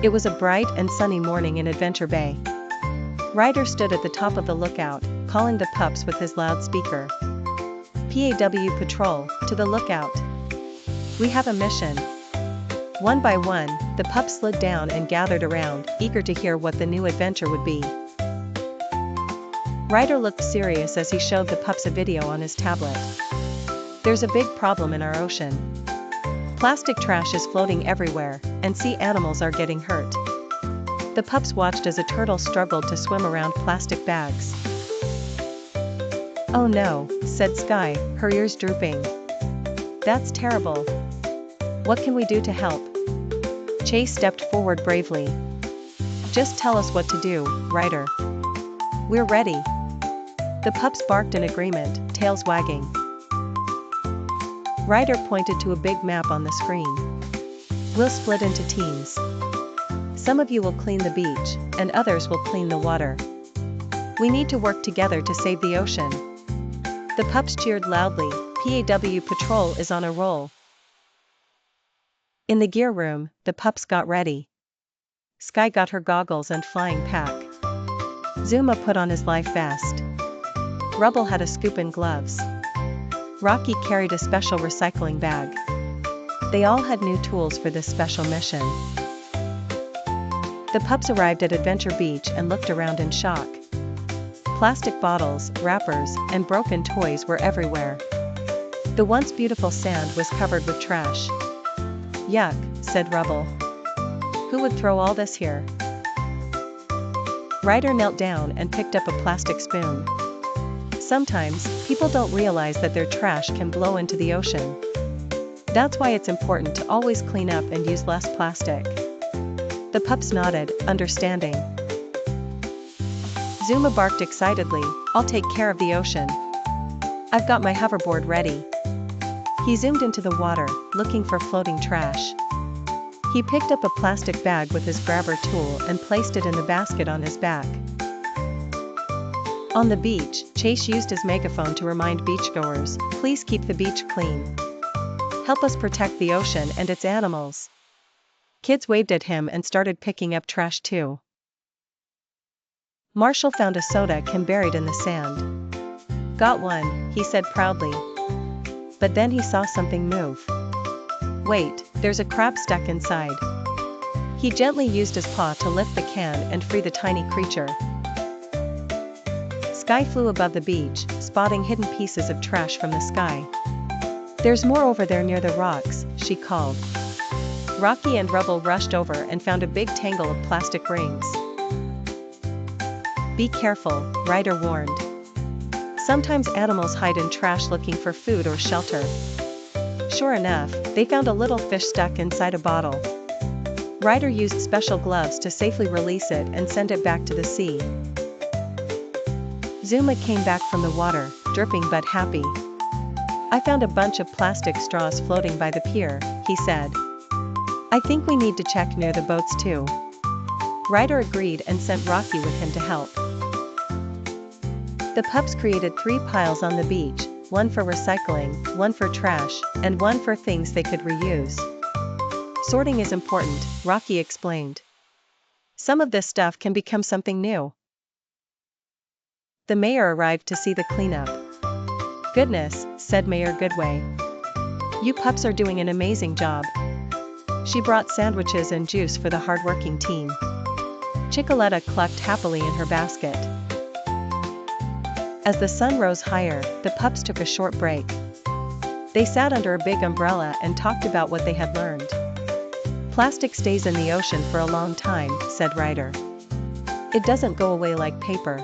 It was a bright and sunny morning in Adventure Bay. Ryder stood at the top of the lookout, calling the pups with his loudspeaker. "PAW Patrol, to the lookout. We have a mission." One by one, the pups slid down and gathered around, eager to hear what the new adventure would be. Ryder looked serious as he showed the pups a video on his tablet. "There's a big problem in our ocean. Plastic trash is floating everywhere, and sea animals are getting hurt." The pups watched as a turtle struggled to swim around plastic bags. "Oh no," said Sky, her ears drooping. "That's terrible. What can we do to help?" Chase stepped forward bravely. "Just tell us what to do, Ryder. We're ready." The pups barked in agreement, tails wagging. Ryder pointed to a big map on the screen. "We'll split into teams. Some of you will clean the beach, and others will clean the water. We need to work together to save the ocean." The pups cheered loudly. PAW Patrol is on a roll. In the gear room, the pups got ready. Sky got her goggles and flying pack. Zuma put on his life vest. Rubble had a scoop and gloves. Rocky carried a special recycling bag. They all had new tools for this special mission. The pups arrived at Adventure Beach and looked around in shock. Plastic bottles, wrappers, and broken toys were everywhere. The once beautiful sand was covered with trash. "Yuck," said Rubble. "Who would throw all this here?" Ryder knelt down and picked up a plastic spoon. Sometimes, people don't realize that their trash can blow into the ocean. That's why it's important to always clean up and use less plastic. The pups nodded, understanding. Zuma barked excitedly, "I'll take care of the ocean. I've got my hoverboard ready." He zoomed into the water, looking for floating trash. He picked up a plastic bag with his grabber tool and placed it in the basket on his back. On the beach, Chase used his megaphone to remind beachgoers, "Please keep the beach clean. Help us protect the ocean and its animals." Kids waved at him and started picking up trash too. Marshall found a soda can buried in the sand. "Got one," he said proudly. But then he saw something move. "Wait, there's a crab stuck inside." He gently used his paw to lift the can and free the tiny creature. Sky flew above the beach, spotting hidden pieces of trash from the sky. "There's more over there near the rocks," she called. Rocky and Rubble rushed over and found a big tangle of plastic rings. "Be careful," Ryder warned. "Sometimes animals hide in trash looking for food or shelter." Sure enough, they found a little fish stuck inside a bottle. Ryder used special gloves to safely release it and send it back to the sea. Zuma came back from the water, dripping but happy. "I found a bunch of plastic straws floating by the pier," he said. "I think we need to check near the boats too." Ryder agreed and sent Rocky with him to help. The pups created 3 piles on the beach, one for recycling, one for trash, and one for things they could reuse. "Sorting is important," Rocky explained. "Some of this stuff can become something new." The mayor arrived to see the cleanup. "Goodness," said Mayor Goodway. "You pups are doing an amazing job." She brought sandwiches and juice for the hardworking team. Chicoletta clucked happily in her basket. As the sun rose higher, the pups took a short break. They sat under a big umbrella and talked about what they had learned. "Plastic stays in the ocean for a long time," said Ryder. "It doesn't go away like paper."